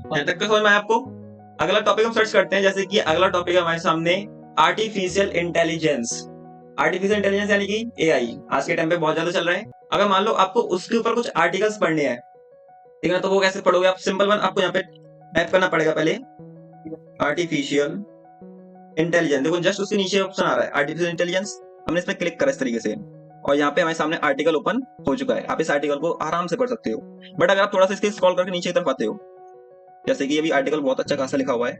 यहाँ तक का समझ में आया आपको? अगला टॉपिक हम सर्च करते हैं, जैसे कि अगला टॉपिक हमारे सामने आर्टिफिशियल इंटेलिजेंस। आर्टिफिशियल इंटेलिजेंस यानी कि एआई आज के टाइम पे बहुत ज्यादा चल रहा है। अगर मान लो आपको उसके ऊपर कुछ आर्टिकल्स पढ़ने हैं, ठीक है, तो वो कैसे पढ़ोगे आप? सिंपल वन, आपको यहाँ पे टाइप करना पड़ेगा पहले आर्टिफिशियल इंटेलिजेंस। देखो जस्ट उसके नीचे ऑप्शन आ रहा है आर्टिफिशियल इंटेलिजेंस, हमने इस पर क्लिक करा इस तरीके से और यहाँ पे हमारे सामने आर्टिकल ओपन हो चुका है। आप इस आर्टिकल को आराम से पढ़ सकते हो। बट अगर आप थोड़ा सा इसके स्क्रॉल करके नीचे की तरफ आते हो, जैसे कि ये भी आर्टिकल बहुत अच्छा खासा लिखा हुआ है,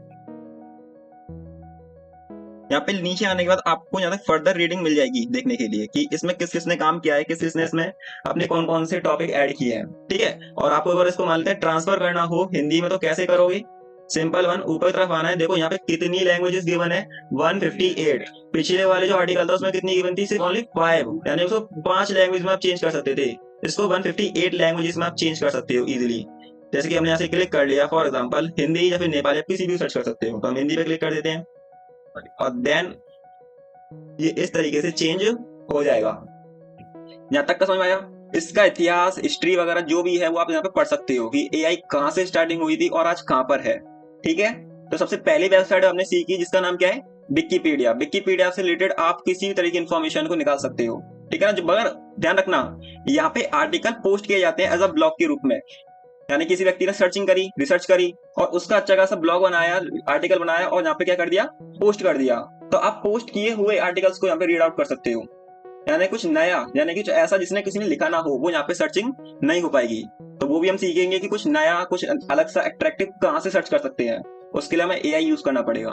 यहाँ पे नीचे आने के बाद आपको यहाँ तक फर्दर रीडिंग मिल जाएगी देखने के लिए कि इसमें किस किसने काम किया है, किस किसने इसमें अपने कौन कौन से टॉपिक ऐड किए हैं। ठीक है, और आपको अगर इसको मान लेते हैं ट्रांसफर करना हो हिंदी में तो कैसे करोगे? सिंपल वन, ऊपर की तरफ आना है। देखो यहाँ पे कितनी लैंग्वेजेस गिवन है, 158। पिछले वाले जो आर्टिकल था उसमें कितनी गिवन थी? सिर्फ ओनली 5, यानी उसको 5 लैंग्वेज में आप चेंज कर सकते थे। इसको 158 लैंग्वेजेस में आप चेंज कर सकते हो इजिली। जैसे कि हमने यहाँ से क्लिक कर लिया, फॉर एग्जाम्पल हिंदी या फिर नेपाली, आप किसी भी सर्च कर सकते हो। तो हम हिंदी पे क्लिक कर देते हैं और देन ये इस तरीके से चेंज हो जाएगा। यहाँ तक का समझ में आया? इसका इतिहास, हिस्ट्री वगैरह जो भी है वो आप यहाँ पे पढ़ सकते हो कि एआई कहाँ से स्टार्टिंग हुई थी और आज कहाँ पर है। ठीक है, तो सबसे पहली वेबसाइट हमने सीखी जिसका नाम क्या है? विकिपीडिया। विकिपीडिया से रिलेटेड आप किसी भी तरह की इंफॉर्मेशन को निकाल सकते हो। ठीक है ना, मगर ध्यान रखना यहाँ पे आर्टिकल पोस्ट किए जाते हैं एज अ ब्लॉग के रूप में। यानी किसी व्यक्ति ने सर्चिंग करी, रिसर्च करी और उसका अच्छा खासा ब्लॉग बनाया, आर्टिकल बनाया और यहाँ पे क्या कर दिया? पोस्ट कर दिया। तो आप पोस्ट किए हुए आर्टिकल्स को यहाँ पे रीड आउट कर सकते हो। यानी कुछ नया, यानी कुछ ऐसा जिसने किसी ने लिखा ना हो, वो यहाँ पे सर्चिंग नहीं हो पाएगी। तो वो भी हम सीखेंगे कि कुछ नया, कुछ अलग सा अट्रैक्टिव कहाँ से सर्च कर सकते हैं। उसके लिए हमें एआई यूज करना पड़ेगा।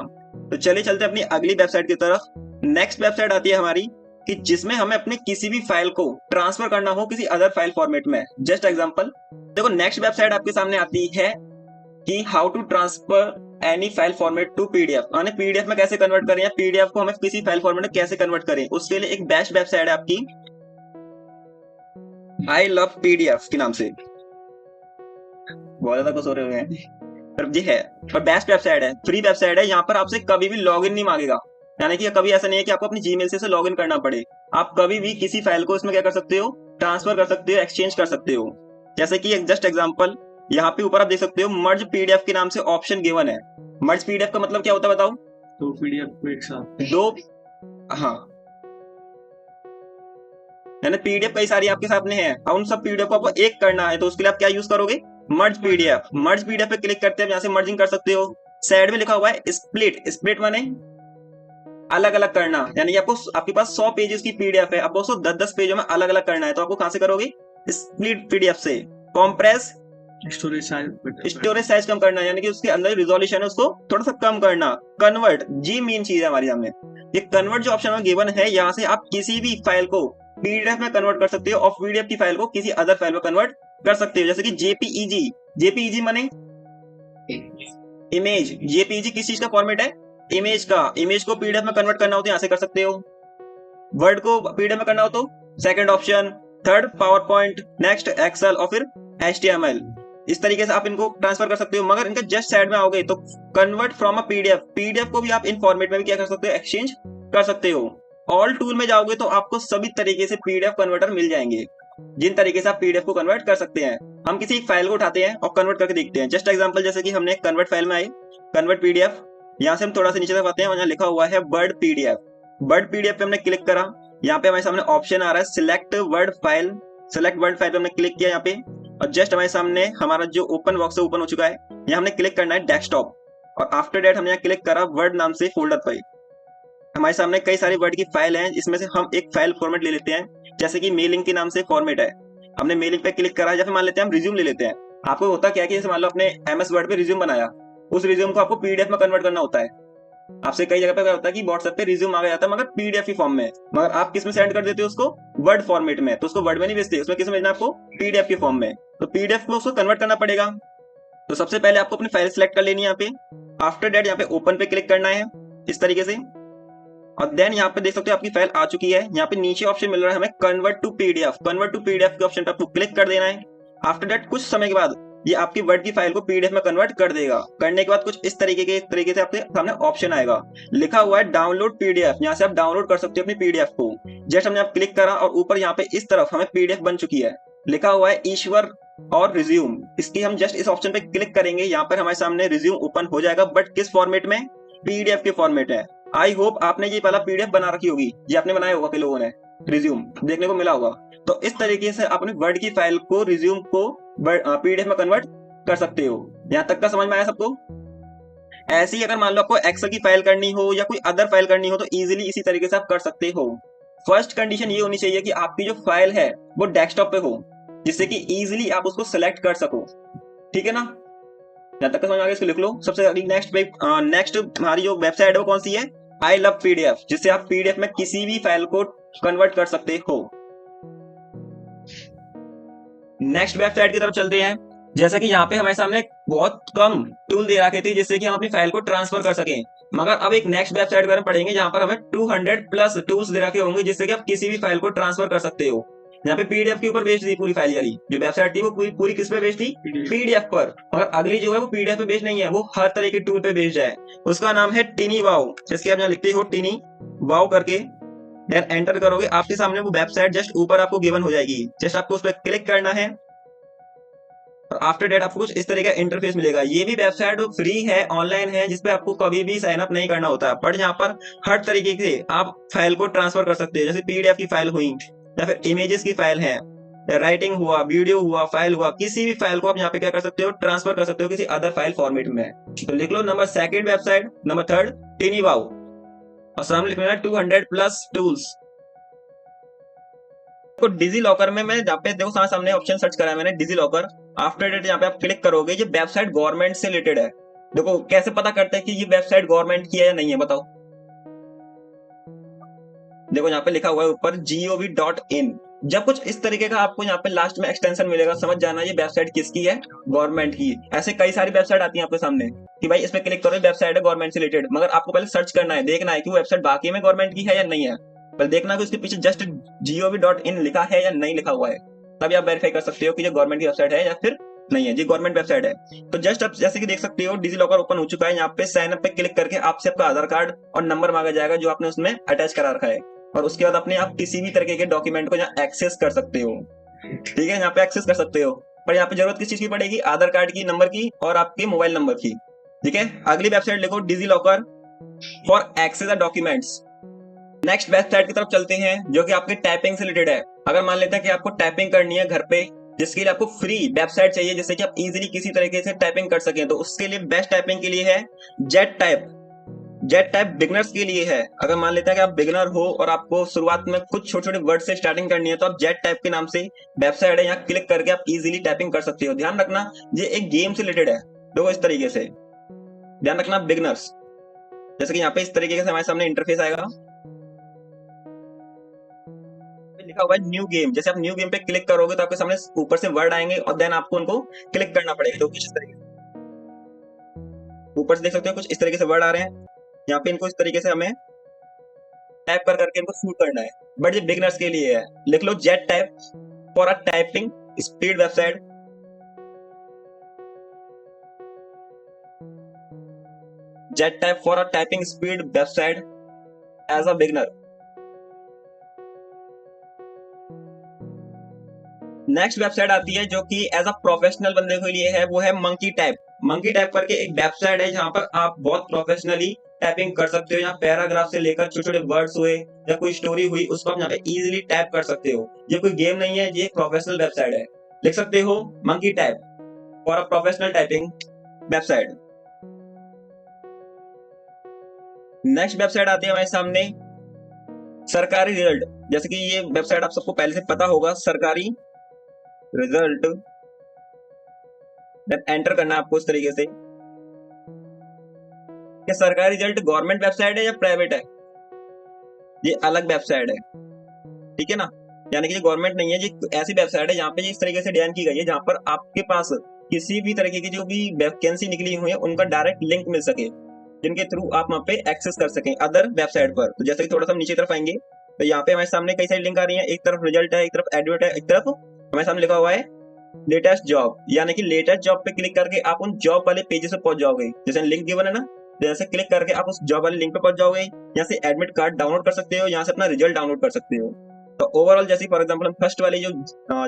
तो चलिए चलते अपनी अगली वेबसाइट की तरफ। नेक्स्ट वेबसाइट आती है हमारी कि जिसमें हमें अपने किसी भी फाइल को ट्रांसफर करना हो किसी अदर फाइल फॉर्मेट में। जस्ट एग्जांपल, देखो नेक्स्ट वेबसाइट आपके सामने आती है कि how to transfer any file format to PDF. यानी पीडीएफ में कैसे कन्वर्ट करें या पीडीएफ को हमें किसी फाइल फॉर्मेट में कैसे कन्वर्ट करें, उसके लिए एक बेस्ट वेबसाइट है आपकी आई लव पीडीएफ के नाम से। बहुत ज्यादा कुछ हो रहे हुए हैं पर ये है, पर बेस्ट वेबसाइट है, फ्री वेबसाइट है। यहाँ पर आपसे कभी भी लॉगिन नहीं मांगेगा। यानी कि कभी ऐसा नहीं है कि आपको अपनी जीमेल से लॉगिन करना पड़े। आप कभी भी किसी फाइल को इसमें क्या कर सकते हो? ट्रांसफर कर सकते हो, एक्सचेंज कर सकते हो। जैसे कि एक जस्ट एग्जांपल, यहाँ पे ऊपर आप देख सकते हो मर्ज पीडीएफ के नाम से ऑप्शन गिवन है। मर्ज पीडीएफ का मतलब क्या होता है बताओ? दो पीडीएफ को एक साथ, दो, हाँ, यानी पीडीएफ कई सारी आपके सामने है, अब उन सब पीडीएफ को आपको एक करना है तो उसके लिए आप क्या यूज करोगे? मर्ज पीडीएफ। मर्ज पीडीएफ पे क्लिक करते हैं, यहाँ से मर्जिंग कर सकते हो। साइड में लिखा हुआ है स्प्लिट। स्प्लिट माने अलग अलग करना। यानी आपको, आपके पास 100 पेजेस की पीडीएफ है, आपको उसको 10-10 पेजों में अलग अलग करना है, तो आपको कहां से करोगे? स्प्लिट पीडीएफ से। कॉम्प्रेस, स्टोरेज साइज कम करना, यानी कि उसके अंदर रिजोल्यूशन है उसको थोड़ा सा कम करना। कन्वर्ट, जी मेन चीज है हमारी सामने। ये कन्वर्ट जो ऑप्शन गिवन है, यहाँ से आप किसी भी फाइल को पीडीएफ में कन्वर्ट कर सकते हो और पीडीएफ की फाइल को किसी अदर फाइल में कन्वर्ट कर सकते हो। जैसे कि जेपीईजी। जेपीईजी माने इमेज। जेपीईजी किस चीज का फॉर्मेट है? इमेज का। इमेज को पीडीएफ में कन्वर्ट करना हो तो यहाँ से कर सकते हो। वर्ड को पीडीएफ में करना हो तो second option. Third PowerPoint, next Excel और फिर एचटीएमएल। इस तरीके से आप इनको ट्रांसफर कर सकते हो। मगर इनके जस्ट साइड में आओगे तो convert from a PDF. PDF को भी आप इन फॉर्मेट में भी क्या कर सकते हो? एक्सचेंज कर सकते हो। ऑल टूल में जाओगे तो आपको सभी तरीके से पीडीएफ कन्वर्टर मिल जाएंगे, जिन तरीके से आप पीडीएफ को कन्वर्ट कर सकते हैं। हम किसी एक फाइल को उठाते हैं और कन्वर्ट करके देखते हैं। जस्ट एग्जांपल, जैसे कि हमने कन्वर्ट फाइल में आए, कन्वर्ट पीडीएफ, यहाँ से हम थोड़ा सा नीचे तक आते हैं और यहाँ लिखा हुआ है वर्ड पीडीएफ। वर्ड पीडीएफ पे हमने क्लिक करा, यहाँ पे हमारे सामने ऑप्शन आ रहा है select word file. Select word file पे हमने क्लिक किया यहाँ पे और जस्ट हमारे सामने हमारा जो ओपन बॉक्स है ओपन हो चुका है। यहाँ हमने क्लिक करना है डेस्कटॉप और आफ्टर दैट हमने यहाँ क्लिक करा वर्ड नाम से फोल्डर पर। हमारे सामने कई सारी वर्ड की फाइल हैं, इसमें से हम एक फाइल फॉर्मेट ले लेते हैं। जैसे कि मेलिंग के नाम से फॉर्मेट है, हमने मेलिंग पे क्लिक करा, या फिर मान लेते हैं हम रिज्यूम ले लेते हैं। आपको होता क्या है कि जैसे मान लो आपने एमएस वर्ड पे रिज्यूम बनाया, उस रिज्यूम को आपको पीडीएफ में कन्वर्ट करना होता है। आपसे कई जगह पे क्या होता है कि व्हाट्सएप पे रिज्यूम आ गया जाता है मगर पीडीएफ की फॉर्म में, मगर आप किस में सेंड कर देते हो उसको? वर्ड फॉर्मेट में। तो उसको वर्ड में नहीं भेजते, उसमें किस में भेजना आपको? पीडीएफ की फॉर्म में। तो पीडीएफ में उसको कन्वर्ट करना पड़ेगा। तो सबसे पहले आपको अपनी फाइल सिलेक्ट कर लेनी है यहाँ पे। आफ्टर दैट यहाँ पे ओपन पे क्लिक करना है इस तरीके से और देन यहाँ पे देख सकते हो आपकी फाइल आ चुकी है। यहाँ पे नीचे ऑप्शन मिल रहा है हमें convert to PDF. Convert to PDF के ऑप्शन पे आपको क्लिक कर देना है। आफ्टर दैट कुछ समय के बाद ये आपकी वर्ड की फाइल को पीडीएफ में कन्वर्ट कर देगा। करने के बाद कुछ इस तरीके से आपके सामने ऑप्शन आएगा, लिखा हुआ है डाउनलोड पीडीएफ। यहाँ से आप डाउनलोड कर सकते हो अपनी पीडीएफ को। जस्ट हमने आप क्लिक करा और ऊपर यहाँ पे इस तरफ हमें पीडीएफ बन चुकी है, लिखा हुआ है ईश्वर और रिज्यूम, इसकी हम जस्ट इस ऑप्शन पे क्लिक करेंगे, यहाँ पर हमारे सामने रिज्यूम ओपन हो जाएगा, बट किस फॉर्मेट में? पीडीएफ के फॉर्मेट है। आई होप आपने ये पहला पीडीएफ बना रखी होगी, ये आपने बनाया होगा, कई लोगों ने रिज्यूम देखने को मिला होगा। तो इस तरीके से अपने वर्ड की फाइल को, रिज्यूम को पीडीएफ में कन्वर्ट कर सकते हो। यहाँ तक का समझ में आया सबको? ऐसे ही अगर मान लो आपको एक्सेल की फाइल करनी हो या कोई अदर फाइल करनी हो तो इजीली इसी तरीके से आप कर सकते हो। फर्स्ट कंडीशन ये होनी चाहिए कि आपकी जो फाइल है वो डेस्कटॉप पे हो, जिससे कि इजीली आप उसको सेलेक्ट कर सको। ठीक है ना? यहाँ तक समझ आ गया? इसको लिख लो। सबसे अगली नेक्स्ट हमारी जो वेबसाइट है वो कौन सी है? आई लव पीडीएफ, जिससे आप पीडीएफ में किसी भी फाइल को कन्वर्ट कर सकते हो। नेक्स्ट वेबसाइट की तरफ चलते हैं। जैसा कि यहाँ पे हमारे सामने बहुत कम टूल दे रखे थे जिससे कि हम अपनी फाइल को ट्रांसफर कर सकें, मगर अब एक नेक्स्ट वेबसाइट पर पढ़ेंगे जहाँ पर हमें 200 प्लस टूल्स दे रखे होंगे जिससे कि आप किसी भी फाइल को ट्रांसफर कर सकते हो। यहाँ पे पीडीएफ के ऊपर बेस्ड थी पूरी फाइल, यानी जो वेबसाइट थी वो पूरी किस पे बेस्ड थी? पीडीएफ पर। और अगली जो है वो पीडीएफ पे बेस्ड नहीं है, वो हर तरह के टूल पे बेस्ड है। उसका नाम है टिनी वाओ, जिसके आप यहाँ लिखते हो टिनी वाओ करके, देन एंटर करोगे, आपके सामने वो वेबसाइट जस्ट ऊपर आपको गिवन हो जाएगी। जस्ट आपको उस पर क्लिक करना है और आफ्टर डेट आपको कुछ इस तरह का इंटरफेस मिलेगा। ये भी वेबसाइट फ्री है, ऑनलाइन है, जिसपे आपको कभी भी साइन अप नहीं करना होता, बट यहाँ पर हर तरीके से आप फाइल को ट्रांसफर कर सकते हो। जैसे पीडीएफ की फाइल हुई या फिर इमेजेस की फाइल है, या राइटिंग हुआ, वीडियो हुआ, फाइल हुआ, किसी भी फाइल को आप यहाँ पे क्या कर सकते हो? ट्रांसफर कर सकते हो किसी अदर फाइल फॉर्मेट में। तो लिख लो number second website, number third tiny wow, और सामने लिखना है 200 प्लस टूल्स। तो डिजी लॉकर में मैं जहाँ पे देखो सामने ऑप्शन सर्च करा है मैंने, डिजी लॉकर। आफ्टर डेट यहाँ पे आप क्लिक करोगे, ये वेबसाइट गवर्नमेंट से रिलेटेड है। देखो कैसे पता करते हैं कि ये वेबसाइट गवर्नमेंट की है या नहीं है, बताओ। देखो यहाँ पे लिखा हुआ है ऊपर gov.in। जब कुछ इस तरीके का आपको यहाँ पे लास्ट में एक्सटेंशन मिलेगा, समझ जाना ये वेबसाइट किसकी है? गवर्नमेंट की। ऐसे कई सारी वेबसाइट आती है आपके सामने कि भाई इस पे क्लिक करो, वेबसाइट है गवर्नमेंट से रिलेटेड, मगर आपको पहले सर्च करना है, देखना है कि वो वेबसाइट बाकी में गवर्नमेंट की है या नहीं है। पहले देखना कि उसके पीछे जस्ट gov.in लिखा है या नहीं लिखा हुआ है, तभी आप वेरीफाई कर सकते हो कि ये गवर्नमेंट की वेबसाइट है या फिर नहीं है। ये गवर्नमेंट वेबसाइट है। तो जस्ट आप जैसे कि देख सकते हो डिजी लॉकर ओपन हो चुका है। यहाँ पे साइन अप पे क्लिक करके आपसे आपका आधार कार्ड और नंबर मांगा जाएगा जो आपने उसमें अटैच करा रखा है, और उसके बाद अपने आप किसी भी तरीके के डॉक्यूमेंट को यहाँ एक्सेस कर सकते हो। ठीक है, यहाँ पे एक्सेस कर सकते हो, पर यहाँ पे जरूरत किस चीज की पड़ेगी? आधार कार्ड की, नंबर की और आपके मोबाइल नंबर की। ठीक है, अगली वेबसाइट लिखो DigiLocker for access the documents. Next website की तरफ चलते हैं जो कि आपके टाइपिंग से रिलेटेड है। अगर मान लेते हैं कि आपको टाइपिंग करनी है घर पे, जिसके लिए आपको फ्री वेबसाइट चाहिए जिससे कि आप इजीली किसी तरीके से टाइपिंग कर सकें, तो उसके लिए बेस्ट टाइपिंग के लिए है jet type. Jet type beginners के लिए है। अगर मान लेते हैं कि आप बिगनर हो और आपको शुरुआत में कुछ छोटे छोटे वर्ड से स्टार्टिंग करनी है, तो आप जेट टाइप के नाम से वेबसाइट है, यहाँ क्लिक करके आप इजीली टाइपिंग कर सकते हो। ध्यान रखना ये एक गेम से रिलेटेड है, देखो इस तरीके से ध्यान रखना, बिगनर्स। जैसे कि यहाँ पे इस तरीके से हमारे सामने इंटरफेस आएगा, लिखा हुआ है न्यू गेम। जैसे आप न्यू गेम पे क्लिक करोगे तो आपके सामने ऊपर से वर्ड आएंगे और देन आपको उनको क्लिक करना पड़ेगा। तो कुछ इस तरीके से ऊपर से देख सकते हो, कुछ इस तरीके से वर्ड आ रहे हैं। यहाँ पे इनको इस तरीके से हमें टाइप कर करके इनको शूट करना है, बट ये बिगनर्स के लिए है। लिख लो Z type for a typing speed website. Z type for a typing speed website as a beginner. Next website आती है जो कि एज अ प्रोफेशनल बंदे के लिए है, वो है मंकी टाइप। मंकी टाइप करके एक वेबसाइट है जहां पर आप बहुत प्रोफेशनली टाइपिंग कर सकते हो। यहाँ पैराग्राफ से लेकर छोटे छोटे वर्ड्स हुए या कोई स्टोरी हुई, उसको आप यहाँ पे इजीली टाइप कर सकते हो। ये कोई गेम नहीं है, ये प्रोफेशनल वेबसाइट है। लिख सकते हो monkey type for a professional typing website. Next website आती है हमारे सामने सरकारी रिजल्ट। जैसे कि ये वेबसाइट आप सबको पहले से पता होगा, सरकारी रिजल्ट। एंटर करना है आपको इस तरीके से। क्या सरकारी रिजल्ट गवर्नमेंट वेबसाइट है या प्राइवेट है? ये अलग वेबसाइट है, ठीक है ना, यानी कि ये गवर्नमेंट नहीं है। ये ऐसी वेबसाइट है जहाँ पे इस तरीके से डिजाइन की गई है जहाँ पर आपके पास किसी भी तरीके की जो भी वैकेंसी निकली हुई है उनका डायरेक्ट लिंक मिल सके, जिनके थ्रू आप वहाँ पे एक्सेस कर सकें अदर वेबसाइट पर। तो जैसे कि थोड़ा सा नीचे तरफ आएंगे तो यहाँ पे हमारे सामने कई सारी लिंक आ रही है। एक तरफ रिजल्ट है, एक तरफ एडवर्ट है, एक तरफ हमारे सामने लिखा हुआ है लेटेस्ट जॉब, यानी कि लेटेस्ट जॉब पे क्लिक करके आप उन जॉब वाले पेजेस पे पहुंच जाओगे। जैसे लिंक गिवन है ना, जैसे क्लिक करके आप उस जॉब वाले लिंक पे पहुंच जाओगे। यहाँ से एडमिट कार्ड डाउनलोड कर सकते हो, यहाँ से अपना रिजल्ट डाउनलोड कर सकते हो। तो ओवरऑल जैसे फॉर एग्जांपल हम फर्स्ट वाली जो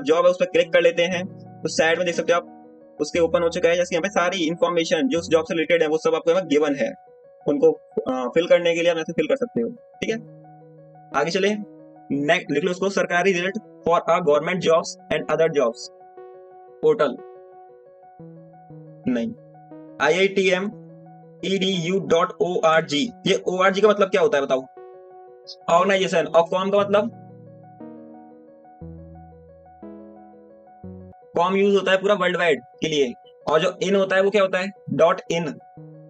जॉब है उस पर क्लिक कर लेते हैं, तो साइड में देख सकते हो आप उसके ओपन हो चुका है। जैसे यहाँ पे सारी इन्फॉर्मेशन जो उस जॉब से रिलेटेड है वो सब आपको यहाँ गिवन है, उनको फिल करने के लिए आप यहाँ से फिल कर सकते हो। ठीक है, आगे चले। नेक्स्ट लिख लो उसको, सरकारी result for a government jobs and other jobs portal, नहीं, IITM edu.org। ये org का मतलब क्या होता है बताओ? ऑर्गेनाइजेशन। और कॉम का मतलब कॉम यूज होता है पूरा वर्ल्ड वाइड के लिए, और जो इन होता है वो क्या होता है? Dot in.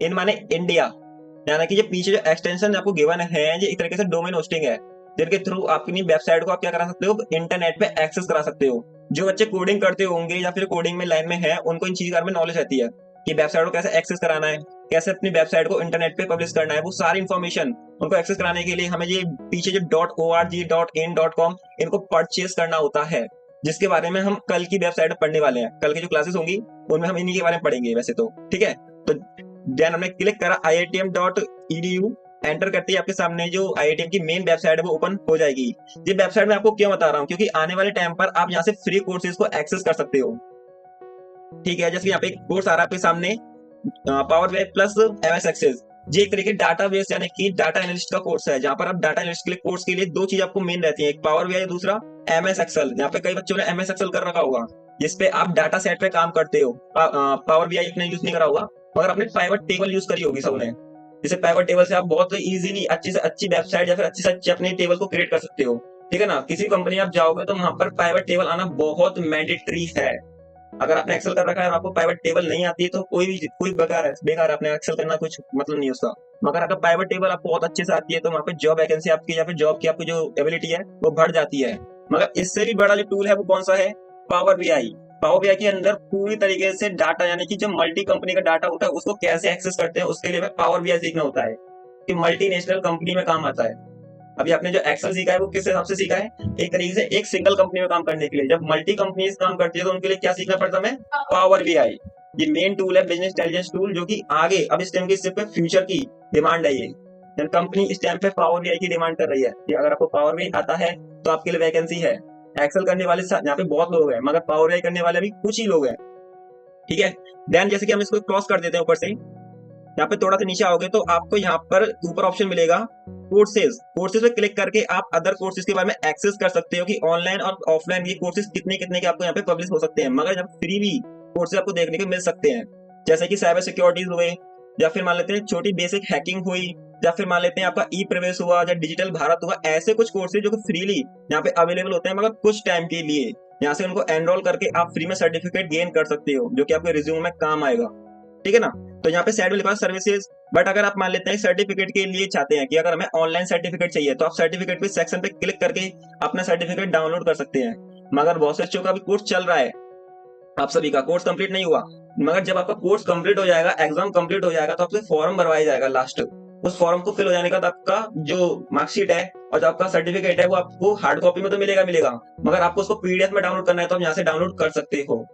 इन माने इंडिया, यानी कि जो पीछे जो एक्सटेंशन आपको गिवन है ये एक तरीके से डोमेन होस्टिंग है, जिनके थ्रू अपनी वेबसाइट को आप क्या करा सकते हो? इंटरनेट पे एक्सेस करा सकते हो। जो बच्चे कोडिंग करते होंगे या फिर कोडिंग में लाइन में है, उनको इन चीज के बारे में नॉलेज रहती है कि वेबसाइट को कैसे एक्सेस कराना है, कैसे अपनी वेबसाइट को इंटरनेट पे पब्लिश करना है। वो सारी इन्फॉर्मेशन उनको एक्सेस कराने के लिए हमें ये पीछे जो .org .in .com इनको परचेस करना होता है, जिसके बारे में हम कल की वेबसाइट में पढ़ने वाले हैं। कल की जो क्लासेस होंगी उनमें हम इन्हीं के बारे में पढ़ेंगे वैसे तो। ठीक है, तो देन हमने क्लिक करा IITM.edu, एंटर करते ही आपके सामने जो IITM की मेन वेबसाइट है वो ओपन हो जाएगी। ये वेबसाइट मैं आपको क्यों बता रहा हूँ, क्योंकि आने वाले टाइम पर आप यहाँ से फ्री कोर्सेज को एक्सेस कर सकते हो। ठीक है, जैसे यहाँ पे एक कोर्स आ रहा है आपके सामने, Power BI plus MS Access. ये एक तरीके डाटा बेस यानी कि डाटा एनालिस्ट का कोर्स है, जहाँ पर आप डाटा एनालिस्ट के लिए कोर्स के लिए दो चीज आपको मेन रहती है, एक पावर BI, दूसरा MS एक्सेल। यहाँ पे कई बच्चों ने MS एक्सेल कर रखा होगा, जिसपे आप डाटा सेट पे काम करते हो। पावर BI इतना यूज नहीं करा होगा, मगर आपने पाइवट टेबल यूज करी होगी सबने। जैसे पाइवट टेबल से आप बहुत इजीली अच्छी से अच्छी वेबसाइट या फिर अच्छी से अच्छी अपने टेबल को क्रिएट कर सकते हो। ठीक है ना, किसी कंपनी आप जाओगे तो वहां पर पाइवट टेबल आना बहुत मैंडेटरी है। अगर आपने एक्सेल कर रखा है और आपको पाइवट टेबल नहीं आती है तो कोई बेकार है, आपने एक्सेल करना कुछ मतलब नहीं उसका। मगर अगर पाइवट टेबल आपको बहुत अच्छे से आती है तो वहाँ पे जॉब वैकेंसी आपकी या फिर जॉब की आपकी जो एबिलिटी है वो बढ़ जाती है। मगर इससे भी बड़ा जो टूल है वो कौन सा है? Power BI। पावर BI के अंदर पूरी तरीके से डाटा यानी कि जो मल्टी कंपनी का डाटा होता है उसको कैसे एक्सेस करते हैं, उसके लिए पावर BI सीखना होता है कि मल्टीनेशनल कंपनी में काम आता है। अभी आपने जो एक्सेल सीखा है वो किस हिसाब से सीखा है? एक तरीके से एक सिंगल कंपनी में काम करने के लिए। जब मल्टी कंपनीज काम करती है तो उनके लिए क्या सीखना पड़ता है? Power BI। ये मेन टूल है, बिजनेस इंटेलिजेंस टूल, जो कि आगे अब इस टाइम की सिर्फ फ्यूचर की डिमांड है। ये कंपनी इस टाइम पे पावर BI की डिमांड कर रही है कि अगर आपको पावर BI आता है तो आपके लिए वैकेंसी है। एक्सेल करने वाले यहाँ पे बहुत लोग हैं, मगर पावर BI करने वाले भी कुछ ही लोग हैं। ठीक है, देन जैसे कि हम इसको क्रॉस कर देते हैं ऊपर से, यहाँ पे थोड़ा सा नीचे आओगे तो आपको यहाँ पर ऊपर ऑप्शन मिलेगा कोर्सेज। कोर्सेज पे क्लिक करके आप अदर कोर्सेज के बारे में एक्सेस कर सकते हो कि ऑनलाइन और ऑफलाइन ये कोर्सेज कितने कितने के आपको यहाँ पे पब्लिश हो सकते हैं। मगर यहाँ फ्री भी कोर्सेज आपको देखने को मिल सकते हैं, जैसे कि साइबर सिक्योरिटीज हुए, या फिर मान लेते हैं छोटी बेसिक हैकिंग हुई, या फिर मान लेते हैं आपका ई प्रवेश हुआ या डिजिटल भारत हुआ। ऐसे कुछ कोर्सेज जो कि फ्रीली यहाँ पे अवेलेबल होते हैं, मगर कुछ टाइम के लिए। यहाँ से उनको एनरोल करके आप फ्री में सर्टिफिकेट गेन कर सकते हो, जो कि आपके रिज्यूम में काम आएगा। ठीक है ना, तो यहाँ पे साइड में लिखा है सर्विसेज। बट अगर आप मान लेते हैं सर्टिफिकेट के लिए चाहते हैं कि अगर हमें ऑनलाइन सर्टिफिकेट चाहिए तो आप सर्टिफिकेट पे सेक्शन पे क्लिक करके अपना सर्टिफिकेट डाउनलोड कर सकते हैं। मगर बहुत से बच्चों का भी कोर्स चल रहा है, आप सभी का कोर्स कंप्लीट नहीं हुआ। मगर जब आपका कोर्स कंप्लीट हो जाएगा, एग्जाम कंप्लीट हो जाएगा, तो आपसे फॉर्म भरवाया जाएगा लास्ट। उस फॉर्म को फिल हो जाने के बाद आपका जो मार्कशीट है और जो आपका सर्टिफिकेट है वो आपको हार्ड कॉपी में तो मिलेगा, मगर आपको उसको PDF में डाउनलोड करना है तो आप यहाँ से डाउनलोड कर सकते हो।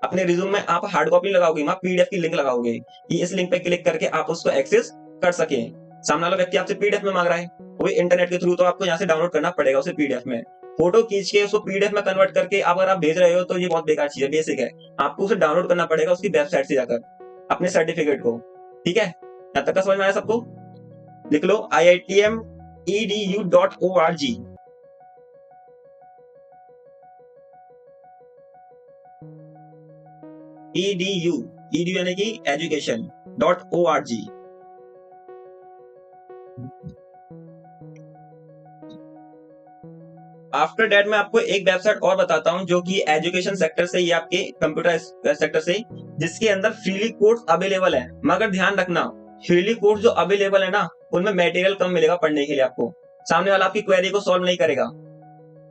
अपने रिज्यूम में आप हार्ड कॉपी लगाओगे, वहां PDF की लिंक लगाओगे कि इस लिंक पे क्लिक करके आप उसको एक्सेस कर सके। सामने वाला व्यक्ति आपसे PDF में मांग रहा है, वो भी इंटरनेट के थ्रू, तो आपको यहाँ से डाउनलोड करना पड़ेगा उसे PDF में। फोटो खींच के उसको PDF में कन्वर्ट करके अगर आप भेज रहे हो तो ये बहुत बेकार चीज है, बेसिक है। आपको उसे डाउनलोड करना पड़ेगा उसकी वेबसाइट से जाकर अपने सर्टिफिकेट को। ठीक है, यहाँ तक का समझ में आया सबको? लिख लो IITM edu.org। edu यानी कि एजुकेशन .org। आफ्टर दैट मैं आपको एक वेबसाइट और बताता हूं जो कि एजुकेशन सेक्टर से या आपके कंप्यूटर सेक्टर से, जिसके अंदर फ्रीली कोर्स अवेलेबल है। मगर ध्यान रखना, फ्रीली कोर्स जो अवेलेबल है ना, उनमें मटेरियल कम मिलेगा पढ़ने के लिए आपको। सामने वाला आपकी क्वेरी को सॉल्व नहीं करेगा।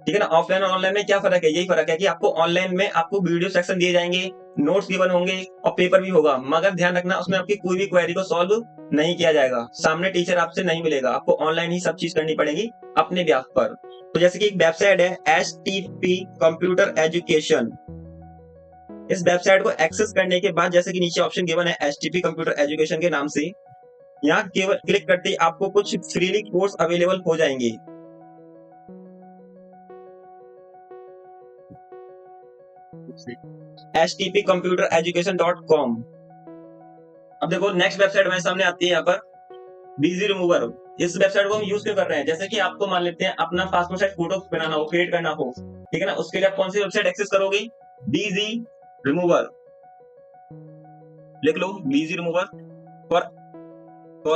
ठीक है ना, ऑफलाइन और ऑनलाइन में क्या फर्क है? यही फर्क है कि आपको ऑनलाइन में आपको वीडियो सेक्शन दिए जाएंगे, नोट्स गिवन होंगे और पेपर भी होगा। मगर ध्यान रखना, उसमें आपकी कोई भी क्वेरी को सॉल्व नहीं किया जाएगा। सामने टीचर आपसे नहीं मिलेगा, आपको ऑनलाइन ही सब चीज करनी पड़ेगी अपने व्याप पर। तो जैसे कि एक वेबसाइट है STP कंप्यूटर एजुकेशन। इस वेबसाइट को एक्सेस करने के बाद जैसे कि नीचे ऑप्शन गिवन है STP कंप्यूटर एजुकेशन के नाम से, यहाँ केवल क्लिक करते ही आपको कुछ फ्रीली कोर्स अवेलेबल हो जाएंगे। htpcomputereducation.com। अब देखो नेक्स्ट वेबसाइट हमारे सामने आती है यहाँ पर बीजी रिमूवर। इस वेबसाइट को हम यूज क्यों कर रहे हैं, जैसे कि आपको मान लेते हैं अपना पासपोर्ट साइज फोटो बनाना हो, क्रिएट करना हो, ठीक है ना, उसके लिए आप कौन सी वेबसाइट एक्सेस करोगे, बीजी रिमूवर। लिख लो BG remover for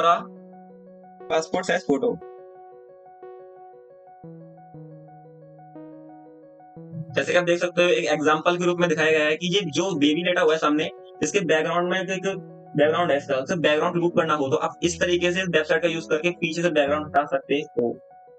a passport size photo. जैसे कि आप देख सकते हो एक एग्जांपल के रूप में दिखाया गया है कि ये जो बेबी डेटा हुआ है सामने, इसके बैकग्राउंड में एक बैकग्राउंड है, इसका उससे बैकग्राउंड रिमूव करना हो तो आप इस तरीके से वेबसाइट का यूज करके पीछे से बैकग्राउंड हटा सकते हो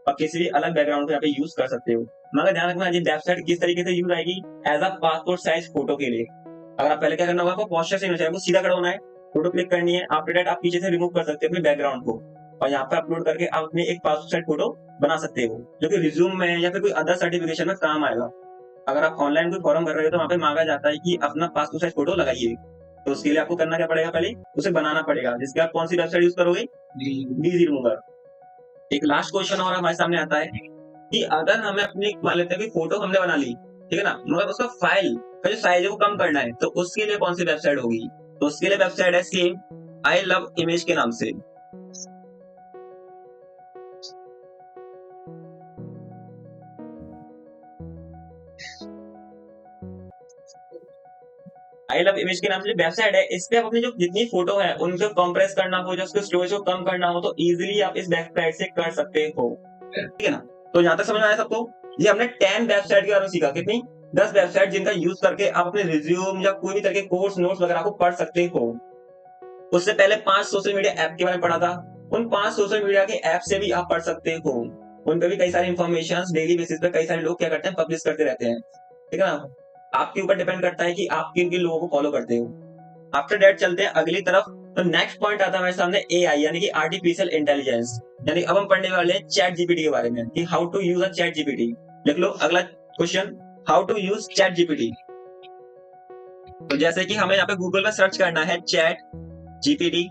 और किसी भी अलग बैकग्राउंड को यहाँ पे यूज कर सकते हो। मगर ध्यान रखना ये वेबसाइट किस तरीके से यूज आएगी, as a passport size photo के लिए। अगर आप पहले क्या करना होगा, आपको पोस्चर से नहीं, आपको सीधा खड़ा होना है, फोटो क्लिक करनी है, आफ्टर दैट आप पीछे से रिमूव कर सकते हो अपने बैकग्राउंड को और यहाँ पे अपलोड करके आप अपने एक पासपोर्ट साइज फोटो बना सकते हो, जो कि रिज्यूम में या फिर कोई अदर सर्टिफिकेशन में काम आएगा। अगर आप ऑनलाइन कोई फॉर्म भर रहे हो तो वहाँ पे मांगा जाता है कि अपना पासपोर्ट साइज फोटो लगाइए, तो उसके लिए आपको करना क्या पड़ेगा, पहले उसे बनाना पड़ेगा, जिसके आप कौन सी वेबसाइट यूज करोगे, बीजी रिमूवर। एक लास्ट क्वेश्चन और हमारे सामने आता है कि अगर हमें अपनी मान लेते हैं कि फोटो हमने बना ली, ठीक है ना, मगर उसका फाइल का जो साइज है वो कम करना है, तो उसके लिए कौन सी वेबसाइट होगी, तो उसके लिए वेबसाइट है सेम आई लव इमेज के नाम से। आई लव इमेज के नाम से जो वेबसाइट है, इस पे आप अपनी जो जितनी फोटो है उनको कंप्रेस करना हो, जो उसके स्टोरेज को कम करना हो, तो इजीली आप इस वेबसाइट से कर सकते हो, ठीक है ना। तो यहाँ तक समझ में आया सबको। ये हमने 10 वेबसाइट के बारे में सीखा, कितनी, 10 वेबसाइट जिनका यूज करके आप अपने रिज्यूम या कोई भी तरह के कोर्स नोट्स वगैरह को पढ़ सकते हो। उससे पहले 5 सोशल मीडिया ऐप के बारे में पढ़ा था, उन 5 सोशल मीडिया के ऐप से भी आप पढ़ सकते हो, उन पे भी कई सारी इन्फॉर्मेशन डेली बेसिस पे कई सारे लोग क्या करते हैं, पब्लिश करते रहते हैं, ठीक है ना। आपके ऊपर डिपेंड करता है कि आप किन किन लोगों को फॉलो करते हो। आफ्टर दैट चलते हैं अगली तरफ। तो नेक्स्ट पॉइंट आता है हमारे सामने एआई यानी कि आर्टिफिशियल इंटेलिजेंस, यानी अब हम पढ़ने वाले हैं चैट जीपीटी के बारे में कि how to use a ChatGPT. लिख लो अगला question, how to use ChatGPT. तो जैसे कि हमें यहाँ पे गूगल में सर्च करना है चैट जीपीटी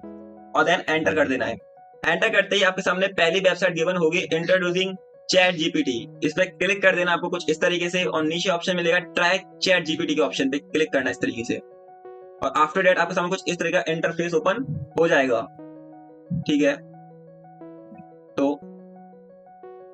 और देन एंटर कर देना है। एंटर करते ही आपके सामने पहली वेबसाइट गिवन होगी, इंट्रोड्यूसिंग चैट जीपीटी। इस पे क्लिक कर देना आपको कुछ इस तरीके से और नीचे ऑप्शन मिलेगा ट्राई चैट जीपीटी के ऑप्शन पे क्लिक करना इस तरीके से और आफ्टर दैट आपके सामने कुछ इस तरह का इंटरफेस ओपन हो जाएगा, ठीक है। तो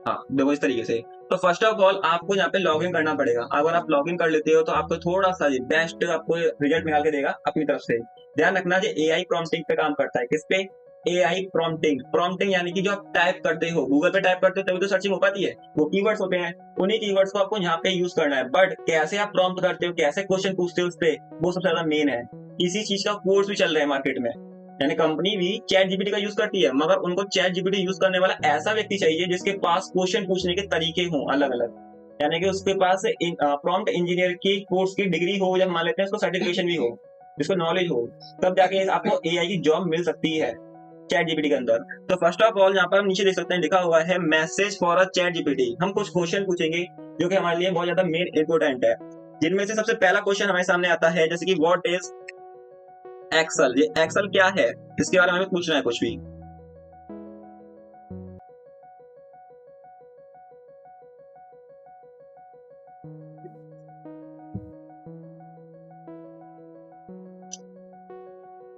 हाँ देखो इस तरीके से। तो फर्स्ट ऑफ ऑल आपको यहाँ पे लॉगिन करना पड़ेगा। अगर आप लॉगिन कर लेते हो तो आपको थोड़ा सा बेस्ट आपको रिजल्ट निकाल के देगा अपनी तरफ से। ध्यान रखना जो एआई प्रॉम्प्टिंग पे काम करता है, किस पे, एआई प्रॉम्प्टिंग। प्रॉम्प्टिंग यानी कि जो आप टाइप करते हो, गूगल पे टाइप करते हो तभी तो सर्चिंग हो पाती है, वो कीवर्ड्स होते हैं, उन्हीं कीवर्ड्स को आपको यहाँ पे यूज करना है। बट कैसे आप प्रॉम्प्ट करते हो, कैसे क्वेश्चन पूछते हो उस पे, वो सबसे ज्यादा मेन है। इसी चीज का कोर्स भी चल रहा है मार्केट में, यानी कंपनी भी चैट जीपीटी का यूज करती है, मगर उनको चैट जीपीटी यूज करने वाला ऐसा व्यक्ति चाहिए जिसके पास क्वेश्चन पूछने के तरीके हों अलग अलग, यानी कि उसके पास प्रॉम्प्ट इंजीनियर की कोर्स की डिग्री हो या मान लेते हैं उसको सर्टिफिकेशन भी हो, जिसको नॉलेज हो, तब जाके आपको एआई की जॉब मिल सकती है चैट जीपीटी के अंदर। तो फर्स्ट ऑफ ऑल यहाँ पर हम नीचे देख सकते हैं लिखा हुआ है message for a chat GPT. हम कुछ क्वेश्चन पूछेंगे जो कि हमारे लिए बहुत ज्यादा मेन इंपोर्टेंट है, जिनमें से सबसे पहला क्वेश्चन हमारे सामने आता है जैसे कि व्हाट इज एक्सेल। ये एक्सेल क्या है, इसके बारे में हमें पूछना है कुछ भी।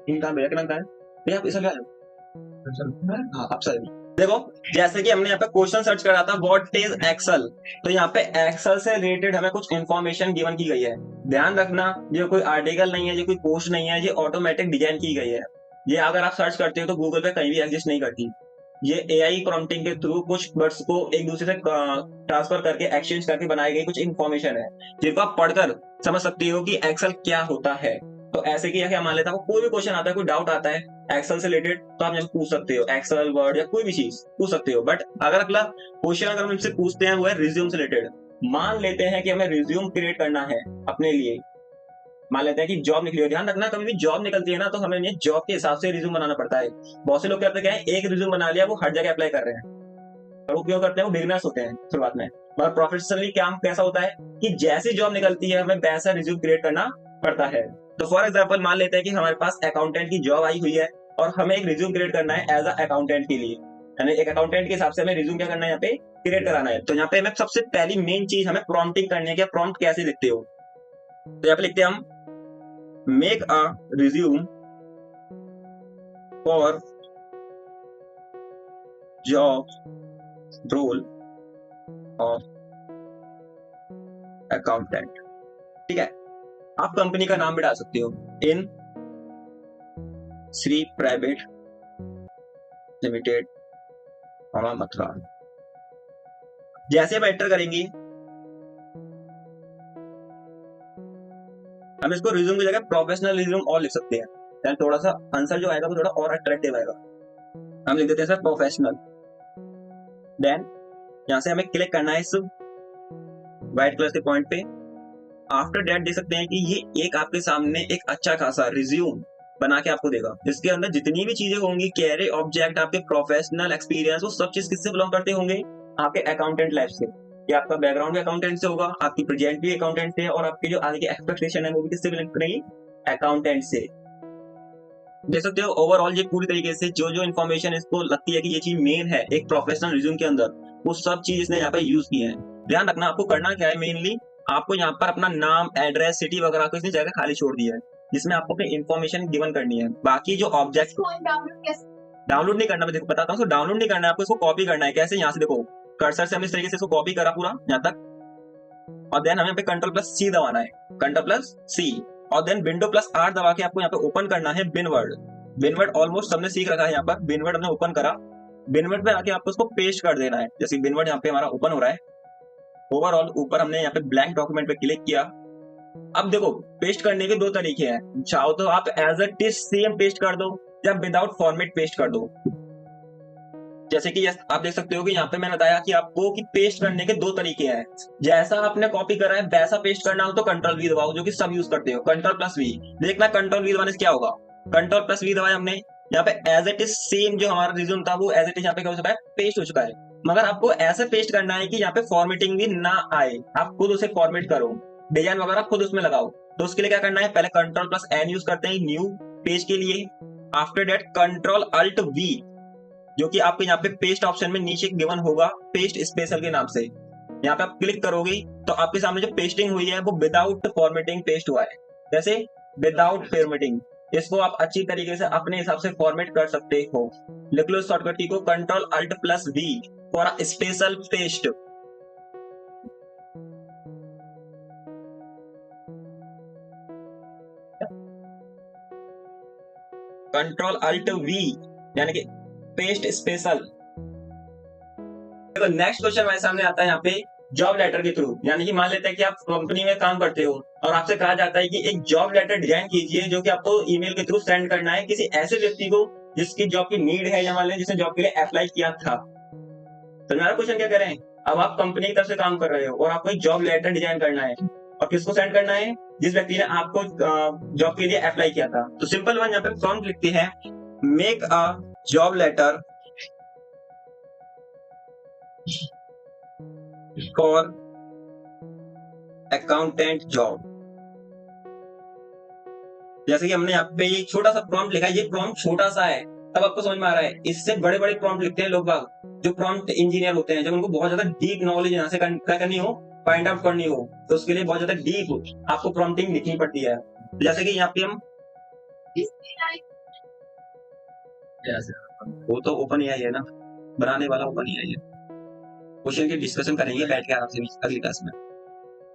इनका मेरा क्या लगता है भैया, आप इसे क्या हाँ आप सही। देखो जैसे कि हमने यहाँ पे क्वेश्चन सर्च करा था व्हाट इज एक्सेल, तो यहाँ पे एक्सेल से रिलेटेड हमें कुछ इन्फॉर्मेशन गिवन की गई है। ध्यान रखना ये कोई आर्टिकल नहीं है, ये कोई पोस्ट नहीं है, ये ऑटोमेटिक डिजाइन की गई है। ये अगर आप सर्च करते हो तो गूगल पे कहीं भी एग्जिस्ट नहीं करती। ये एआई प्रॉम्प्टिंग के थ्रू कुछ वर्ड्स को एक दूसरे से ट्रांसफर करके एक्सचेंज करके बनाई गई कुछ इन्फॉर्मेशन है, जिनको आप पढ़कर समझ सकते हो कि एक्सेल क्या होता है। तो ऐसे कि क्या मान लेता है, कोई भी क्वेश्चन आता है, कोई डाउट आता है एक्सेल से रिलेटेड, तो आप यहाँ पूछ सकते हो, एक्सेल वर्ड या कोई भी चीज पूछ सकते हो। बट अगर अगला क्वेश्चन अगर हम इनसे पूछते हैं वो है रिज्यूम से रिलेटेड, मान लेते हैं कि हमें रिज्यूम क्रिएट करना है अपने लिए, मान लेते हैं कि जॉब निकली हो। ध्यान रखना कभी भी जॉब निकलती है ना तो हमें जॉब के हिसाब से रिज्यूम बनाना पड़ता है। बहुत से लोग क्या करते हैं, एक रिज्यूम बना लिया, वो हर जगह अप्लाई कर रहे हैं, और वो क्यों करते हैं, वो बिगिनर्स होते हैं शुरुआत में। मगर प्रोफेशनली काम कैसा होता है कि जैसी जॉब निकलती है हमें वैसा रिज्यूम क्रिएट करना पड़ता है। तो फॉर एग्जाम्पल मान लेते हैं कि हमारे पास अकाउंटेंट की जॉब आई हुई है और हमें एक रिज्यूम क्रिएट करना है एज अ अकाउंटेंट के लिए, यानी एक अकाउंटेंट के हिसाब से हमें रिज्यूम क्या करना है, यहाँ पे क्रिएट कराना है। तो यहाँ पे हमें सबसे पहली मेन चीज हमें प्रॉम्प्टिंग करनी है कि प्रॉम्प्ट कैसे लिखते हो। तो यहाँ पे लिखते हैं हम make a resume for job role of accountant. ठीक है, आप कंपनी का नाम भी डाल सकते हो, इन श्री प्राइवेट लिमिटेड मथुरा। जैसे आप एंटर करेंगे हम इसको रिज्यूम की जगह प्रोफेशनल रिज्यूम और लिख सकते हैं, यानी थोड़ा सा आंसर जो आएगा वो थोड़ा और अट्रैक्टिव आएगा। हम लिख देते हैं सर प्रोफेशनल। देन यहाँ से हमें क्लिक करना है इस व्हाइट कलर के पॉइंट पे। आफ्टर दैट देख सकते हैं कि ये एक आपके सामने एक अच्छा खासा रिज्यूम बना के आपको देगा, जिसके अंदर जितनी भी चीजें होंगी, कैरियर ऑब्जेक्ट, आपके प्रोफेशनल एक्सपीरियंस, वो सब चीज किससे बिलोंग करते होंगे, आपके अकाउंटेंट लाइफ से। कि आपका बैकग्राउंड भी अकाउंटेंट से होगा, आपकी प्रेजेंट भी अकाउंटेंट से, और आपकी जो आगे की एक्सपेक्टेशन है वो भी किससे बिलोंग करेगी, अकाउंटेंट से। देख सकते हो ओवरऑल ये पूरी तरीके से जो जो इन्फॉर्मेशन इसको लगती है कि ये चीज मेन है एक प्रोफेशनल रिज्यूम के अंदर, वो सब चीज इसने यहाँ पे यूज की है। ध्यान रखना, आपको करना क्या है, मेनली आपको यहाँ पर अपना नाम, एड्रेस, सिटी वगैरह को इसने जगह खाली छोड़ दिया है, जिसमें आपको अपनी इन्फॉर्मेशन गिवन करनी है। बाकी जो ऑब्जेक्ट डाउनलोड नहीं करना, मैं देखो बताता हूँ, डाउनलोड नहीं करना है आपको, इसको कॉपी करना है। कैसे, यहाँ से देखो कर्सर से हम इस तरीके से इसको कॉपी करा पूरा यहाँ तक, और देन हमें Ctrl+C दबाना है, Ctrl+C, और देन Window+R दबा के आपको यहाँ पे ओपन करना है बिनवर्ड। बिनवर्ड ऑलमोस्ट सबने सीख रखा है, यहाँ पर बिनवर्ड हमने ओपन करा। बिनवर्ड पे आके आपको उसको पेस्ट कर देना है। जैसे बिनवर्ड यहाँ पे हमारा ओपन हो रहा है, ओवरऑल ऊपर हमने यहाँ पे ब्लैंक डॉक्यूमेंट पे क्लिक किया। अब देखो पेस्ट करने के दो तरीके हैं, चाहो तो आप as it is same paste कर दो, या विदाउट फॉर्मेट पेस्ट कर दो। जैसे कि आप देख सकते हो कि यहाँ पे मैंने बताया कि आपको कि पेस्ट करने के दो तरीके हैं। जैसा आपने कॉपी करा है वैसा पेस्ट करना हो तो Ctrl+V दबाओ, जो कि सब यूज करते हो, Ctrl+V। देखना Ctrl+V दबाने से क्या होगा, Ctrl+V दबाया हमने, यहाँ पे एज इट इज सेम जो हमारा रिज्यूम था वो एज इट इज यहाँ पे क्या हो चुका है, पेस्ट हो चुका है। मगर आपको ऐसे पेस्ट करना है कि यहाँ पे फॉर्मेटिंग भी ना आए, आप खुद उसे फॉर्मेट करो, डिजाइन वगैरह खुद उसमें लगाओ। तो उसके लिए क्या करना है, पहले Ctrl+N यूज करते हैं न्यू पेज के लिए। आफ्टर दैट Ctrl+Alt+V, जो कि आपके यहाँ पे पेस्ट ऑप्शन में नीचे गिवन होगा पेस्ट स्पेशल के नाम से, यहाँ पे आप क्लिक करोगे तो आपके सामने जो पेस्टिंग हुई है वो विदाउट फॉर्मेटिंग पेस्ट हुआ है। जैसे विदाउट फॉर्मेटिंग, इसको आप अच्छी तरीके से अपने हिसाब से फॉर्मेट कर सकते हो। लिख लो शॉर्टकट की को Ctrl+Alt+V for special paste. Ctrl+Alt+V यानी कि पेस्ट स्पेशल। देखो नेक्स्ट क्वेश्चन हमारे सामने आता है यहाँ पे जॉब लेटर के थ्रू, यानी कि मान लेते हैं कि आप कंपनी में काम करते हो और आपसे कहा जाता है कि एक जॉब लेटर डिजाइन कीजिए जो कि आपको ईमेल के थ्रू सेंड करना है किसी ऐसे व्यक्ति को जिसकी जॉब की नीड है, या मान लें जिसने जॉब के लिए अप्लाई किया था। तो मेरा क्वेश्चन क्या करें, अब आप कंपनी की तरफ से काम कर रहे हो और आपको एक जॉब लेटर डिजाइन करना है, और किसको सेंड करना है, जिस व्यक्ति ने आपको जॉब के लिए अप्लाई किया था। तो सिंपल वन यहाँ पे प्रॉम्प्ट लिखते हैं make a job letter for accountant job. जैसे कि हमने यहाँ पे एक छोटा सा प्रॉम्प्ट लिखा है, ये प्रॉम्प्ट छोटा सा है तब आपको समझ में आ रहा है। इससे बड़े बड़े प्रॉम्प्ट लिखते हैं लोग बाग, जो प्रॉम्प्ट इंजीनियर होते हैं, जब उनको बहुत ज्यादा डीप नॉलेज यहाँ से क्या करनी हो, फाइंड आउट करनी हो, तो उसके लिए बहुत ज्यादा डीप आपको प्रॉम्प्टिंग लिखनी पड़ती है। जैसे कि यहाँ पे हम वो तो ओपन एआई है ना, बनाने वाला ओपन एआई है। क्वेश्चन की डिस्कशन करेंगे बैठ के आराम से अगली क्लास में।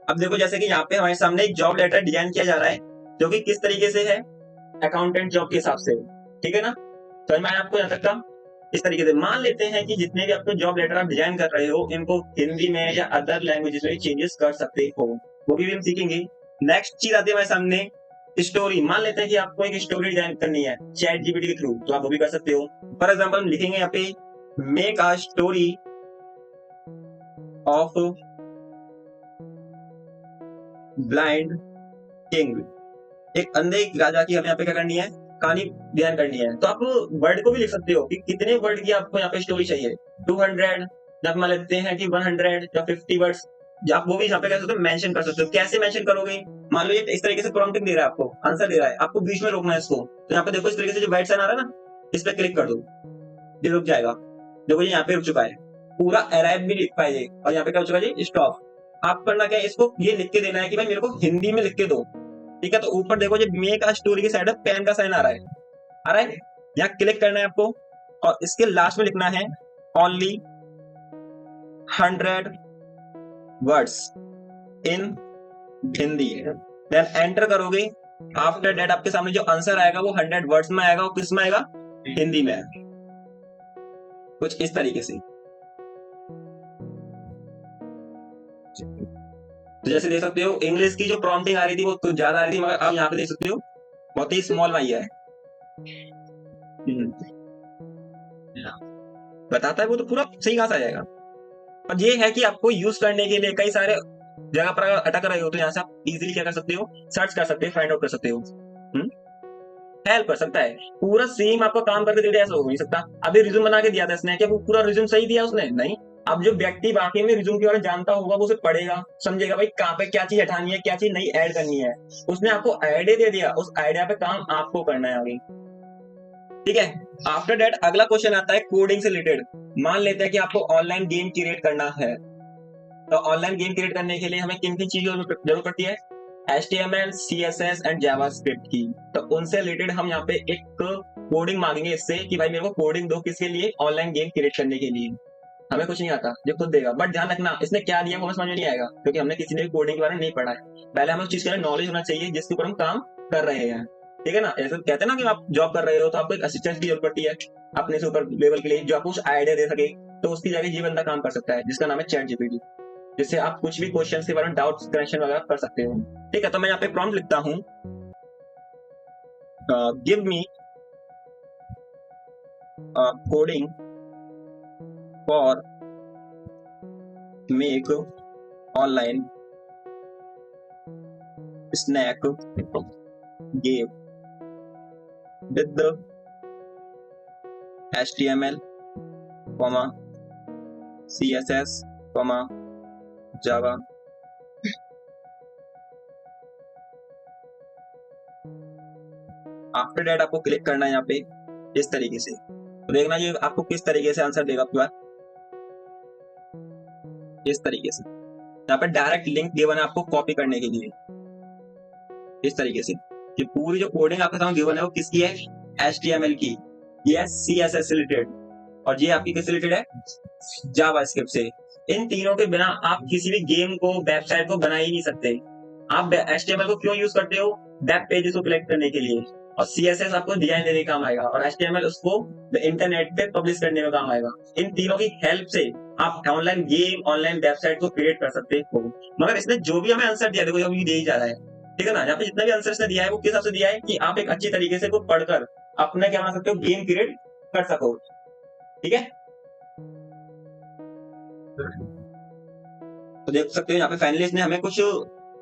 अब देखो जैसे कि यहाँ पे हमारे सामने एक जॉब लेटर डिजाइन किया जा रहा है जो कि किस तरीके से है, अकाउंटेंट जॉब के हिसाब से, ठीक है ना। समझ में आया आपको यहाँ तक का। इस तरीके से मान लेते हैं कि जितने भी आपको जॉब लेटर आप डिजाइन कर रहे हो इनको हिंदी में या अदर लैंग्वेजेस में चेंजेस कर सकते हो, वो भी हम सीखेंगे। नेक्स्ट चीज आती है हमारे सामने स्टोरी। मान लेते हैं कि आपको एक स्टोरी डिजाइन करनी है ChatGPT के थ्रू, तो आप वो भी कर सकते हो। फॉर एग्जाम्पल हम लिखेंगे यहाँ पे make a story of blind king. एक अंधे राजा की हमें यहाँ पे क्या करनी है, कहानी डिजाइन करनी है। तो आप वर्ड को भी लिख सकते हो कि कितने वर्ड की आपको यहाँ पे स्टोरी चाहिए, 200, जब मान लेते हैं कि 100 या 50 वर्ड्स, आप वो भी यहाँ पे कह सकते हो, मेंशन कर सकते हो। कैसे मेंशन करोगे, मान लो ये इस तरीके से प्रॉम्प्टिंग दे रहा है, आपको आंसर दे रहा है, आपको बीच में रोकना है इसको। तो यहाँ पे देखो इस तरीके से जो वाइट साइन आ रहा है ना, इस पे क्लिक कर दो, ये रुक जाएगा। देखो ये यहाँ पे रुक चुका है, पूरा अराइव भी लिख पाएगा, और यहाँ पे क्या हो चुका है, स्टॉप। आप करना क्या है, इसको ये लिख के देना है कि भाई मेरे को हिंदी में लिख के दो। ठीक है, तो ऊपर देखो जब मेक अ स्टोरी के साइड में पेन का साइन आ रहा है, यहाँ क्लिक करना है आपको और इसके लास्ट में लिखना है only 100 words in Hindi. Then enter करोगे, आफ्टर दैट आपके सामने जो आंसर आएगा वो 100 वर्ड्स में आएगा, और किस में आएगा, हिंदी में आएगा। कुछ इस तरीके से। तो जैसे देख सकते हो इंग्लिश की जो प्रॉम्प्टिंग आ रही थी वो तो ज्यादा आ रही थी, मगर आप यहाँ पे देख सकते हो बहुत ही स्मॉल में है। बताता है वो तो पूरा सही खासा आ जाएगा। और ये है कि आपको यूज करने के लिए कई सारे जगह पर अगर अटक रहे हो तो यहाँ से आप इजीली क्या कर सकते हो, सर्च कर सकते हो, फाइंड आउट कर सकते हो। हेल्प कर सकता है। पूरा सेम आपका काम करके दे दे ऐसा हो नहीं सकता। अभी रिज्यूम बना के दिया था इसने, क्या वो पूरा रिज्यूम सही दिया उसने? नहीं। अब जो व्यक्ति वाकई में रिज्यूम के बारे में जानता होगा वो उसे पढ़ेगा, समझेगा भाई कहाँ पे क्या चीज हटानी है, क्या चीज नई ऐड करनी है। उसने आपको आइडिया दे दिया, उस आइडिया पे काम आपको करना है अभी। ठीक है, आफ्टर दैट अगला क्वेश्चन आता है कोडिंग से रिलेटेड। मान लेते हैं कि आपको ऑनलाइन गेम क्रिएट करना है, तो ऑनलाइन गेम क्रिएट करने के लिए हमें किन किन चीजों की जरूरत पड़ती है? HTML, CSS एंड जावास्क्रिप्ट की। तो उनसे रिलेटेड हम यहाँ पे एक कोडिंग मांगेंगे इससे कि भाई मेरे को कोडिंग दो, किसके लिए? ऑनलाइन गेम क्रिएट करने के लिए। हमें कुछ नहीं आता, ये खुद देगा। बट ध्यान रखना इसने क्या दिया वो हमें समझ में नहीं आएगा, क्योंकि हमने किसी ने भी कोडिंग के बारे में नहीं पढ़ा है। पहले हमें उस चीज का नॉलेज होना चाहिए जिसके ऊपर हम काम कर रहे हैं। ठीक है ना, ऐसे कहते हैं ना कि आप जॉब कर रहे हो तो आपको एक असिस्टेंट की जरूरत पड़ती है अपने से ऊपर लेवल के लिए, जो आपको कुछ आइडिया दे सके। तो उसकी जगह ये बंदा काम कर सकता है जिसका नाम है चैट जीपीटी, जिससे आप कुछ भी क्वेश्चन के बारे में डाउट करेक्शन वगैरह कर सकते हो। ठीक है, तो मैं यहाँ पे प्रॉम्प्ट लिखता हूँ, give me coding for make online snake game with HTML, CSS, Java. After that आपको क्लिक करना है यहाँ पे इस तरीके से। तो देखना ये आपको किस तरीके से आंसर देगा आपके पास, इस तरीके से। यहाँ पे डायरेक्ट लिंक गिवन है आपको कॉपी करने के लिए, इस तरीके से। ये पूरी जो कोडिंग आपके सामने गिवन है वो किसकी है? HTML की। ये है CSS से रिलेटेड, और ये आपकी किससे रिलेटेड है? जावास्क्रिप्ट से। इन तीनों के बिना आप किसी भी गेम को, वेबसाइट को बना ही नहीं सकते। आप HTML को क्यों यूज करते हो? वेब पेजेस को कलेक्ट करने के लिए, और CSS आपको डिजाइन देने काम आएगा, और HTML उसको इंटरनेट पे पब्लिश करने में काम आएगा। इन तीनों की हेल्प से आप ऑनलाइन गेम, ऑनलाइन वेबसाइट को क्रिएट कर सकते हो। मगर इसने जो भी हमें आंसर दिया, देखो अभी दे ही जा रहा है। ठीक है ना, यहाँ पे जितना भी आंसर इसने दिया है वो किस हिसाब से दिया है कि आप एक अच्छी तरीके से को पढ़कर अपने क्या बना सकते हो, गेम क्रिएट कर सको। ठीक है, तो देख सकते हो यहाँ पे फाइनली इसने हमें कुछ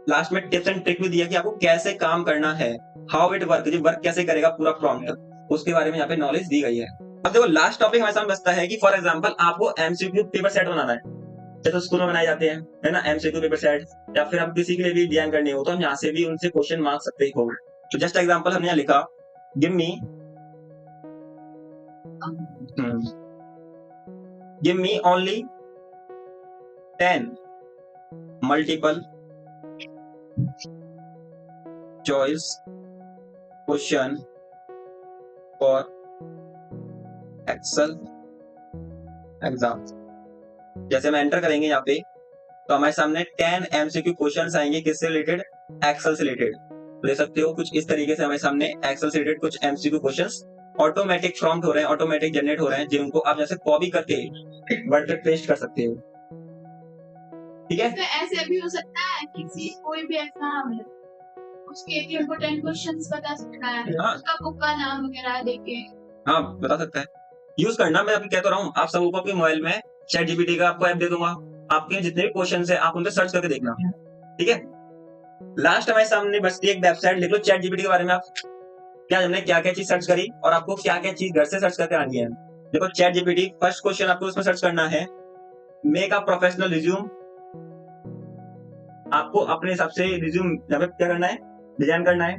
लास्ट में टिप्स एंड ट्रिक भी दिया कि आपको कैसे काम करना है, हाउ इट वर्क, वर्क कैसे करेगा पूरा प्रॉम्प्ट, उसके बारे में यहाँ पे नॉलेज दी गई है। अब देखो लास्ट टॉपिक हमारे सामने बचता है कि फॉर एग्जांपल आपको MCQ पेपर सेट बनाना है, जैसे स्कूल में बनाए जाते हैं, है ना, MCQ पेपर सेट, या फिर आप किसी के लिए भी डिजाइन करनी हो तो हम यहाँ से भी उनसे क्वेश्चन मांग सकते हो। तो जस्ट एग्जाम्पल हमने यहाँ लिखा, give me only 10 multiple choice question for Excel exam. जैसे हम एंटर करेंगे यहाँ पे तो हमारे सामने 10 MCQ क्वेश्चन आएंगे, किससे रिलेटेड? एक्सेल से रिलेटेड। देख सकते हो कुछ इस तरीके से हमारे सामने एक्सेल से रिलेटेड कुछ MCQ क्वेश्चंस ऑटोमेटिक प्रॉम्प्ट हो रहे हैं, ऑटोमेटिक जनरेट हो रहे हैं, जिनको आप जैसे कॉपी करके वर्ड पे पेस्ट कर सकते हो। ठीक है, तो ऐसे भी हो सकता है किसी कोई भी एग्जाम है उसके एक इम्पोर्टेंट क्वेश्चंस बता सकता है, हाँ। उसका बुक का नाम वगैरह देके। हाँ बता सकता है, यूज करना। मैं अभी कहता रहा हूँ, आप सबको अपने मोबाइल में चैट जीपीटी का आपको ऐप दे दूंगा, आपके जितने भी क्वेश्चन है आप उन पे सर्च करके देखना। ठीक है, लास्ट हमारे सामने बचती है एक वेबसाइट, लिख लो चैट जीपीटी के बारे में। आप क्या हमने क्या क्या चीज सर्च करी और आपको क्या क्या चीज घर से सर्च करके आनी है। देखो चैट जीपीटी, फर्स्ट क्वेश्चन आपको उसमें सर्च करना है, मेक अ प्रोफेशनल रिज्यूम। आपको अपने हिसाब से रिज्यूम क्या करना है, डिजाइन करना है।